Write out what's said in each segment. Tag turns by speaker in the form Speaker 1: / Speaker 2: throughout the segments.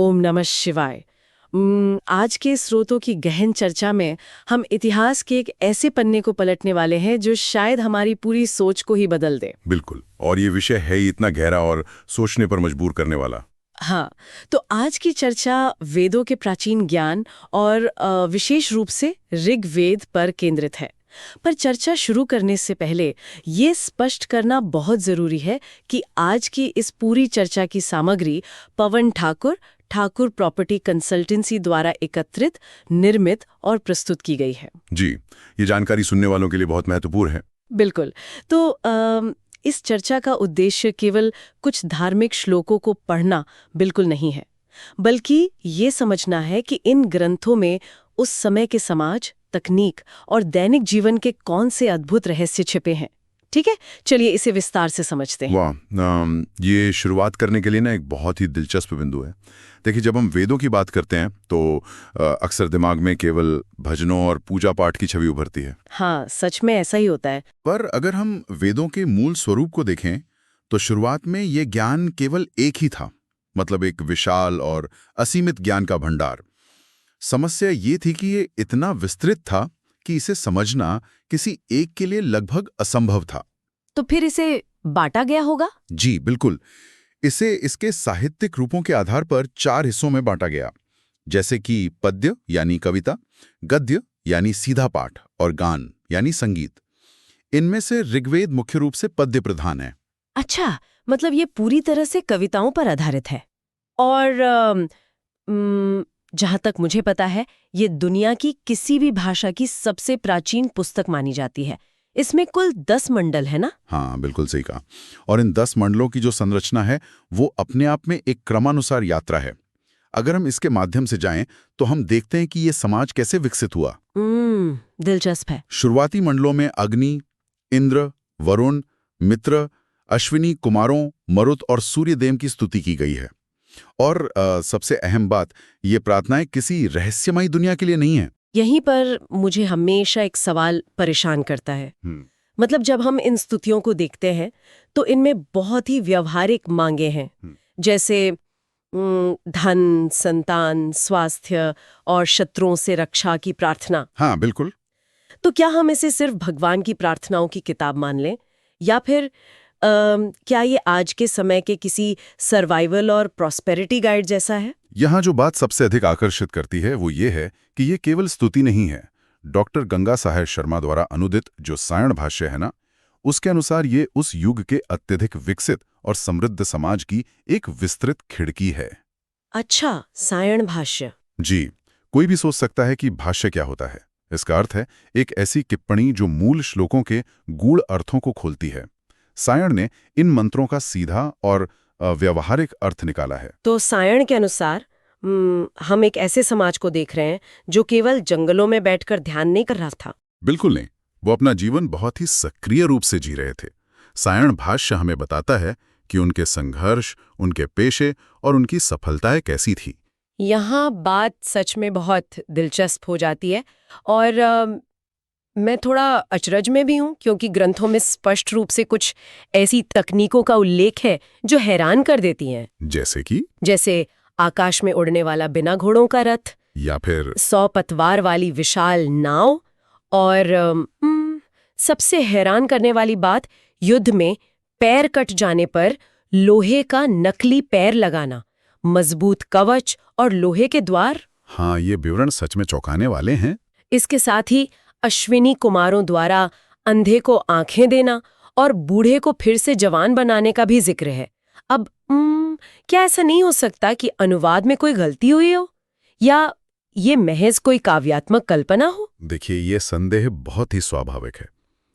Speaker 1: ओम नमः शिवाय। आज के स्रोतों की गहन चर्चा में हम इतिहास के एक ऐसे पन्ने को पलटने वाले हैं जो शायद हमारी पूरी सोच को ही बदल दे।
Speaker 2: बिल्कुल, और ये विषय है ही इतना गहरा और सोचने पर मजबूर करने वाला।
Speaker 1: हाँ, तो आज की चर्चा वेदों के प्राचीन ज्ञान और विशेष रूप से ऋग्वेद पर केंद्रित है। पर चर्चा शुरू करने से पहले ये स्पष्ट करना बहुत जरूरी है कि आज की इस पूरी चर्चा की सामग्री पवन ठाकुर प्रॉपर्टी कंसल्टेंसी द्वारा एकत्रित, निर्मित और प्रस्तुत की गई है।
Speaker 2: जी, ये जानकारी सुनने वालों के लिए बहुत महत्वपूर्ण है।
Speaker 1: बिल्कुल। तो इस चर्चा का उद्देश्य केवल कुछ धार्मिक श्लोकों को पढ़ना बिल्कुल नहीं है, बल्कि ये समझना है कि इन ग्रंथों में उस समय के समाज, तकनीक और दैनिक जीवन के कौन से अद्भुत रहस्य छिपे हैं। ठीक है, चलिए इसे विस्तार से समझते हैं।
Speaker 2: वाह, ये शुरुआत करने के लिए ना एक बहुत ही दिलचस्प बिंदु है। देखिए, जब हम वेदों की बात करते हैं तो अक्सर दिमाग में केवल भजनों और पूजा पाठ की छवि उभरती है।
Speaker 1: हाँ, सच में ऐसा ही होता है।
Speaker 2: पर अगर हम वेदों के मूल स्वरूप को देखें तो शुरुआत में ये ज्ञान केवल एक ही था, मतलब एक विशाल और असीमित ज्ञान का भंडार। समस्या ये थी कि ये इतना विस्तृत था कि इसे समझना किसी एक के लिए लगभग असंभव था।
Speaker 1: तो फिर इसे बांटा गया होगा?
Speaker 2: जी बिल्कुल, इसे इसके साहित्यिक रूपों के आधार पर 4 हिस्सों में बांटा गया, जैसे कि पद्य यानी कविता, गद्य यानी सीधा पाठ और गान यानी संगीत। इनमें से ऋग्वेद मुख्य रूप से पद्य प्रधान है।
Speaker 1: अच्छा, मतलब ये पूरी तरह से कविताओं पर आधारित है। और जहां तक मुझे पता है, ये दुनिया की किसी भी भाषा की सबसे प्राचीन पुस्तक मानी जाती है। इसमें कुल 10 मंडल है ना?
Speaker 2: हाँ, बिल्कुल सही कहा। और इन 10 मंडलों की जो संरचना है वो अपने आप में एक क्रमानुसार यात्रा है। अगर हम इसके माध्यम से जाएं तो हम देखते हैं कि ये समाज कैसे विकसित हुआ।
Speaker 1: दिलचस्प है।
Speaker 2: शुरुआती मंडलों में अग्नि, इंद्र, वरुण, मित्र, अश्विनी कुमारों, मरुत और सूर्यदेव की स्तुति की गई है। और सबसे अहम बात, ये प्रार्थनाएं किसी रहस्यमयी दुनिया के लिए नहीं है।
Speaker 1: यहीं पर मुझे हमेशा एक सवाल परेशान करता है। मतलब जब हम इन स्तुतियों को देखते हैं तो इनमें बहुत ही व्यवहारिक मांगे हैं, जैसे धन, संतान, स्वास्थ्य और शत्रुओं से रक्षा की प्रार्थना।
Speaker 2: हाँ बिल्कुल।
Speaker 1: तो क्या हम इसे सिर्फ भगवान की प्रार्थनाओं की किताब मान लें, या फिर क्या ये आज के समय के किसी सर्वाइवल और प्रॉस्पेरिटी गाइड जैसा है?
Speaker 2: यहाँ जो बात सबसे अधिक आकर्षित करती है वो ये है कि ये केवल स्तुति नहीं है। डॉक्टर गंगा साहेब शर्मा द्वारा अनुदित जो सायण भाष्य है ना, उसके अनुसार ये उस युग के अत्यधिक विकसित और समृद्ध समाज की एक विस्तृत खिड़की है।
Speaker 1: अच्छा, सायण भाष्य।
Speaker 2: जी, कोई भी सोच सकता है कि भाष्य क्या होता है। इसका अर्थ है एक ऐसी टिप्पणी जो मूल श्लोकों के गूढ़ अर्थों को खोलती है। सायण ने इन मंत्रों का सीधा और व्यवहारिक अर्थ निकाला है।
Speaker 1: तो सायण के अनुसार हम एक ऐसे समाज को देख रहे हैं जो केवल जंगलों में बैठकर ध्यान नहीं कर रहा था।
Speaker 2: बिल्कुल नहीं, वो अपना जीवन बहुत ही सक्रिय रूप से जी रहे थे। सायण भाष्य हमें बताता है कि उनके संघर्ष, उनके पेशे और उनकी सफलताएं कैसी थी।
Speaker 1: यहाँ बात सच में बहुत दिलचस्प हो जाती है, और मैं थोड़ा अचरज में भी हूँ, क्योंकि ग्रंथों में स्पष्ट रूप से कुछ ऐसी तकनीकों का उल्लेख है जो हैरान कर देती हैं। जैसे आकाश में उड़ने वाला बिना घोड़ों का रथ,
Speaker 2: या फिर
Speaker 1: 100 पतवार वाली विशाल नाव, और सबसे हैरान करने वाली बात, युद्ध में पैर कट जाने पर लोहे का नकली पैर लगाना, मजबूत कवच और लोहे के द्वार।
Speaker 2: हाँ, ये विवरण सच में चौंकाने वाले हैं।
Speaker 1: इसके साथ ही अश्विनी कुमारों द्वारा अंधे को आंखें देना और बूढ़े को फिर से जवान बनाने का भी जिक्र है। अब क्या ऐसा नहीं हो सकता कि अनुवाद में कोई गलती हुई हो, या ये महज कोई काव्यात्मक कल्पना हो?
Speaker 2: देखिए, ये संदेह बहुत ही स्वाभाविक है,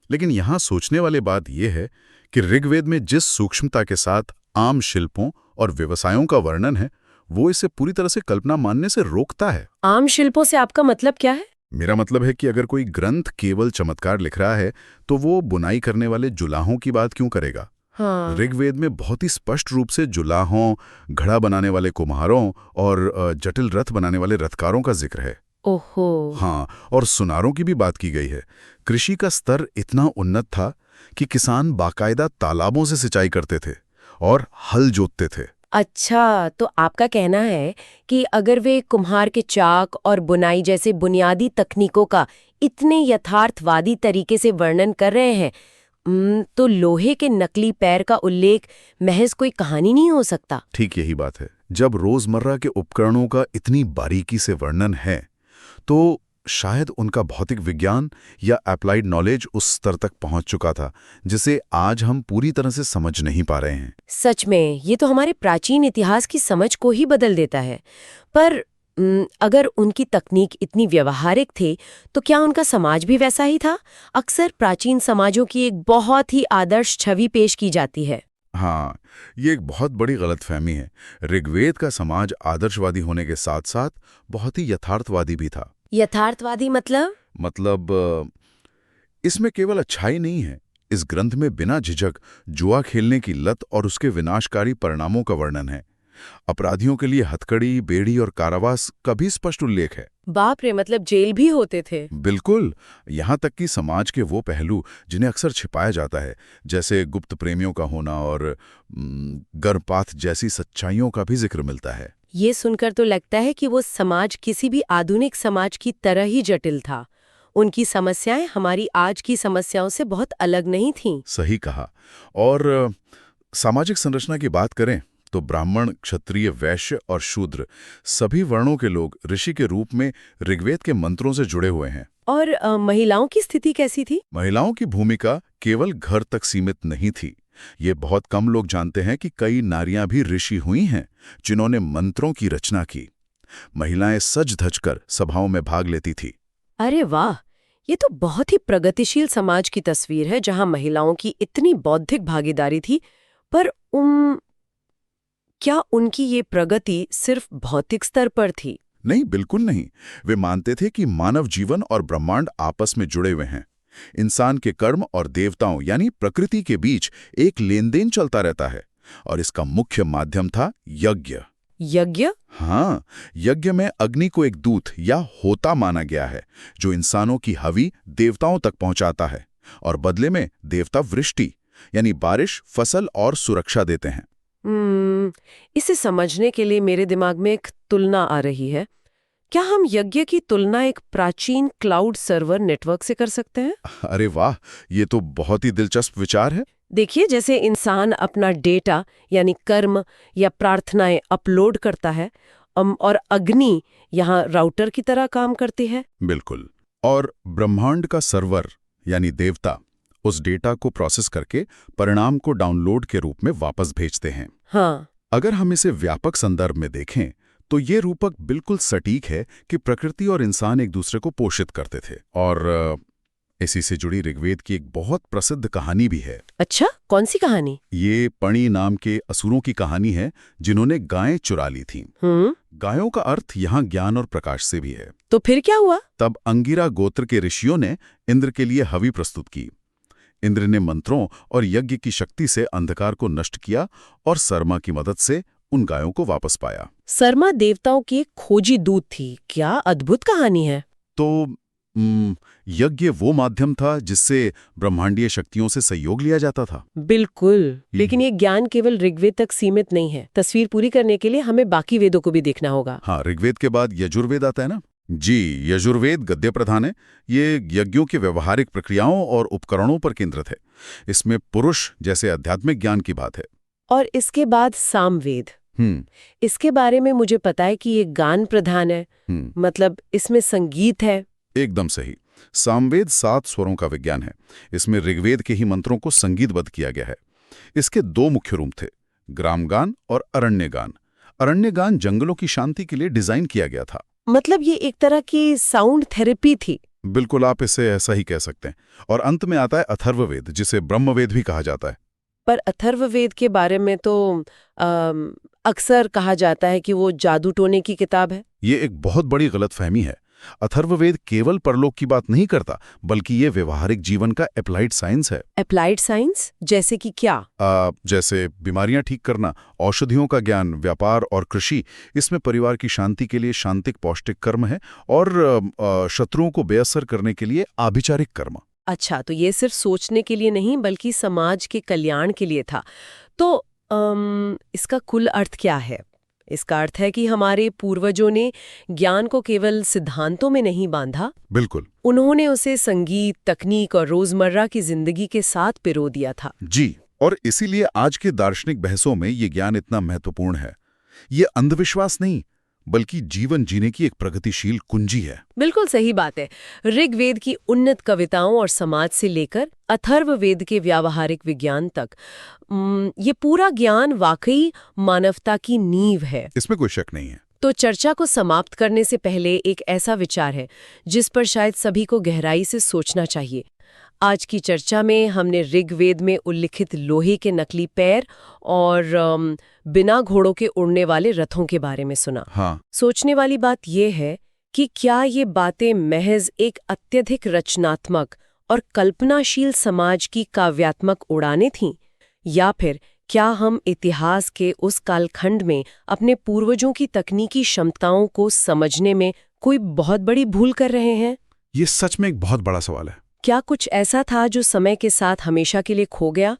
Speaker 2: लेकिन यहाँ सोचने वाली बात यह है कि ऋग्वेद में जिस सूक्ष्मता के साथ आम शिल्पों और व्यवसायों का वर्णन है, वो इसे पूरी तरह से कल्पना मानने से रोकता है।
Speaker 1: आम शिल्पों से आपका मतलब क्या है?
Speaker 2: मेरा मतलब है कि अगर कोई ग्रंथ केवल चमत्कार लिख रहा है तो वो बुनाई करने वाले जुलाहों की बात क्यों करेगा?
Speaker 1: हाँ।
Speaker 2: ऋग्वेद में बहुत ही स्पष्ट रूप से जुलाहों, घड़ा बनाने वाले कुम्हारों और जटिल रथ बनाने वाले रथकारों का जिक्र है।
Speaker 1: ओहो।
Speaker 2: हाँ, और सुनारों की भी बात की गई है। कृषि का स्तर इतना उन्नत था कि किसान बाकायदा तालाबों से सिंचाई करते थे और हल जोतते थे।
Speaker 3: अच्छा, तो आपका कहना है कि अगर वे कुम्हार के चाक और बुनाई जैसे बुनियादी तकनीकों का इतने यथार्थवादी तरीके से वर्णन कर रहे हैं, तो लोहे के नकली पैर का उल्लेख महज कोई कहानी नहीं हो सकता।
Speaker 2: ठीक यही बात है। जब रोजमर्रा के उपकरणों का इतनी बारीकी से वर्णन है, तो शायद उनका भौतिक विज्ञान या एप्लाइड नॉलेज उस स्तर तक पहुंच चुका था जिसे आज हम पूरी तरह से समझ नहीं पा रहे हैं।
Speaker 3: सच में, ये तो हमारे प्राचीन इतिहास की समझ को ही बदल देता है। पर अगर उनकी तकनीक इतनी व्यवहारिक थी, तो क्या उनका समाज भी वैसा ही था? अक्सर प्राचीन समाजों की एक बहुत ही आदर्श छवि पेश की जाती है।
Speaker 2: हाँ, ये एक बहुत बड़ी गलतफहमी है। ऋग्वेद का समाज आदर्शवादी होने के साथ साथ बहुत ही यथार्थवादी भी था।
Speaker 3: यथार्थवादी मतलब?
Speaker 2: इसमें केवल अच्छाई नहीं है। इस ग्रंथ में बिना झिझक जुआ खेलने की लत और उसके विनाशकारी परिणामों का वर्णन है। अपराधियों के लिए हथकड़ी, बेड़ी और कारावास का भी स्पष्ट उल्लेख है।
Speaker 3: बाप रे, मतलब जेल भी होते थे?
Speaker 2: बिल्कुल। यहाँ तक कि समाज के वो पहलू जिन्हें अक्सर छिपाया जाता है, जैसे गुप्त प्रेमियों का होना और गर्भपात जैसी सच्चाइयों का भी जिक्र मिलता है।
Speaker 3: ये सुनकर तो लगता है कि वो समाज किसी भी आधुनिक समाज की तरह ही जटिल था। उनकी समस्याएं हमारी आज की समस्याओं से बहुत अलग नहीं थीं।
Speaker 2: सही कहा। और सामाजिक संरचना की बात करें तो ब्राह्मण, क्षत्रिय, वैश्य और शूद्र सभी वर्णों के लोग ऋषि के रूप में ऋग्वेद के मंत्रों से जुड़े हुए हैं।
Speaker 3: और महिलाओं की स्थिति कैसी थी?
Speaker 2: महिलाओं की भूमिका केवल घर तक सीमित नहीं थी। ये बहुत कम लोग जानते हैं कि कई नारियां भी ऋषि हुई हैं जिन्होंने मंत्रों की रचना की। महिलाएं सज धज कर सभाओं में भाग लेती थी।
Speaker 3: अरे वाह, ये तो बहुत ही प्रगतिशील समाज की तस्वीर है जहां महिलाओं की इतनी बौद्धिक भागीदारी थी। पर क्या उनकी ये प्रगति सिर्फ भौतिक स्तर पर थी?
Speaker 2: नहीं, बिल्कुल नहीं। वे मानते थे कि मानव जीवन और ब्रह्मांड आपस में जुड़े हुए हैं। इंसान के कर्म और देवताओं यानी प्रकृति के बीच एक लेनदेन चलता रहता है और इसका मुख्य माध्यम था यज्ञ।
Speaker 3: यज्ञ?
Speaker 2: हाँ, यज्ञ में अग्नि को एक दूत या होता माना गया है जो इंसानों की हवि देवताओं तक पहुंचाता है और बदले में देवता वृष्टि यानी बारिश, फसल और सुरक्षा देते हैं।
Speaker 3: इसे समझने के लिए मेरे दिमाग में एक तुलना आ रही है। क्या हम यज्ञ की तुलना एक प्राचीन क्लाउड सर्वर नेटवर्क से कर सकते हैं?
Speaker 2: अरे वाह, ये तो बहुत ही दिलचस्प विचार है।
Speaker 3: देखिए, जैसे इंसान अपना डेटा यानी कर्म या प्रार्थनाएं अपलोड करता है, और अग्नि यहाँ राउटर की तरह काम करती है।
Speaker 2: बिल्कुल। और ब्रह्मांड का सर्वर यानी देवता उस डेटा को प्रोसेस करके परिणाम को डाउनलोड के रूप में वापस भेजते हैं।
Speaker 3: हाँ।
Speaker 2: अगर हम इसे व्यापक संदर्भ में देखें तो ये रूपक बिल्कुल सटीक है कि प्रकृति और इंसान एक दूसरे को पोषित करते थे। और इसी से जुड़ी ऋग्वेद की एक बहुत प्रसिद्ध कहानी भी है।
Speaker 3: अच्छा, कौन सी कहानी?
Speaker 2: ये पणी नाम के असुरों की कहानी है जिन्होंने गायें चुरा ली थीं। गायों का अर्थ यहाँ ज्ञान और प्रकाश से भी है।
Speaker 3: तो फिर क्या हुआ?
Speaker 2: तब अंगिरा गोत्र के ऋषियों ने इंद्र के लिए हवि प्रस्तुत की। इंद्र ने मंत्रों और यज्ञ की शक्ति से अंधकार को नष्ट किया और सरमा की मदद से उन गायों को वापस पाया।
Speaker 3: सरमा देवताओं की एक खोजी दूत थी। क्या अद्भुत कहानी है।
Speaker 2: तो यज्ञ वो माध्यम था जिससे ब्रह्मांडीय शक्तियों से सहयोग लिया जाता था।
Speaker 3: बिल्कुल, लेकिन ये ज्ञान केवल ऋग्वेद तक सीमित नहीं है। तस्वीर पूरी करने के लिए हमें बाकी वेदों को भी देखना होगा।
Speaker 2: हाँ, ऋग्वेद के बाद यजुर्वेद आता है ना जी। यजुर्वेद गद्य प्रधान है। ये यज्ञों की व्यवहारिक प्रक्रियाओं और उपकरणों पर केंद्रित है। इसमें पुरुष जैसे आध्यात्मिक ज्ञान की बात है।
Speaker 3: और इसके बाद सामवेद। इसके बारे में मुझे पता है कि ये गान प्रधान है। मतलब इसमें संगीत है।
Speaker 2: एकदम सही। सामवेद 7 स्वरों का विज्ञान है। इसमें ऋग्वेद के ही मंत्रों को संगीतबद्ध किया गया है। इसके 2 मुख्य रूप थे, ग्रामगान और अरण्यगान। अरण्यगान जंगलों की शांति के लिए डिजाइन किया गया था।
Speaker 3: मतलब ये एक तरह की साउंड थेरेपी थी।
Speaker 2: बिल्कुल, आप इसे ऐसा ही कह सकते हैं। और अंत में आता है अथर्ववेद, जिसे ब्रह्मवेद भी कहा जाता है।
Speaker 3: पर अथर्ववेद के बारे में तो अक्सर कहा जाता है कि वो जादू टोने की किताब है।
Speaker 2: ये एक बहुत बड़ी गलतफहमी है। अथर्ववेद केवल परलोक की बात नहीं करता, बल्कि ये व्यवहारिक जीवन का एप्लाइड साइंस है।
Speaker 3: Applied science? जैसे कि क्या?
Speaker 2: जैसे बीमारियां ठीक करना, औषधियों का ज्ञान, व्यापार और कृषि। इसमें परिवार की शांति के लिए शांतिक पौष्टिक कर्म है और शत्रुओं को बेअसर करने के लिए आभिचारिक कर्म।
Speaker 3: अच्छा, तो ये सिर्फ सोचने के लिए नहीं बल्कि समाज के कल्याण के लिए था। तो इसका कुल अर्थ क्या है? इसका अर्थ है कि हमारे पूर्वजों ने ज्ञान को केवल सिद्धांतों में नहीं बांधा,
Speaker 2: बिल्कुल।
Speaker 3: उन्होंने उसे संगीत, तकनीक और रोजमर्रा की जिंदगी के साथ पिरो दिया था।
Speaker 2: जी, और इसीलिए आज के दार्शनिक बहसों में ये ज्ञान इतना महत्वपूर्ण है। ये अंधविश्वास नहीं, बल्कि जीवन जीने की एक प्रगतिशील कुंजी है।
Speaker 3: बिल्कुल सही बात है। ऋग्वेद की उन्नत कविताओं और समाज से लेकर अथर्ववेद के व्यावहारिक विज्ञान तक ये पूरा ज्ञान वाकई मानवता की नींव है।
Speaker 2: इसमें कोई शक नहीं है।
Speaker 3: तो चर्चा को समाप्त करने से पहले एक ऐसा विचार है जिस पर शायद सभी को गहराई से सोचना चाहिए। आज की चर्चा में हमने ऋग्वेद में उल्लिखित लोहे के नकली पैर और बिना घोड़ों के उड़ने वाले रथों के बारे में सुना।
Speaker 2: हाँ।
Speaker 3: सोचने वाली बात यह है कि क्या ये बातें महज एक अत्यधिक रचनात्मक और कल्पनाशील समाज की काव्यात्मक उड़ानें थीं, या फिर क्या हम इतिहास के उस कालखंड में अपने पूर्वजों की तकनीकी क्षमताओं को समझने में कोई बहुत बड़ी भूल कर रहे हैं?
Speaker 2: ये सच में एक बहुत बड़ा सवाल है।
Speaker 3: क्या कुछ ऐसा था जो समय के साथ हमेशा के लिए खो गया?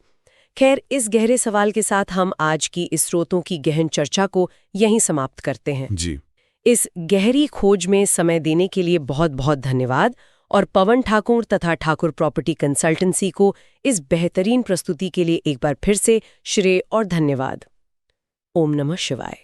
Speaker 3: खैर, इस गहरे सवाल के साथ हम आज की इस स्रोतों की गहन चर्चा को यहीं समाप्त करते हैं।
Speaker 2: जी।
Speaker 3: इस गहरी खोज में समय देने के लिए बहुत बहुत धन्यवाद, और पवन ठाकुर तथा ठाकुर प्रॉपर्टी कंसल्टेंसी को इस बेहतरीन प्रस्तुति के लिए एक बार फिर से श्रेय और धन्यवाद। ओम नमः शिवाय।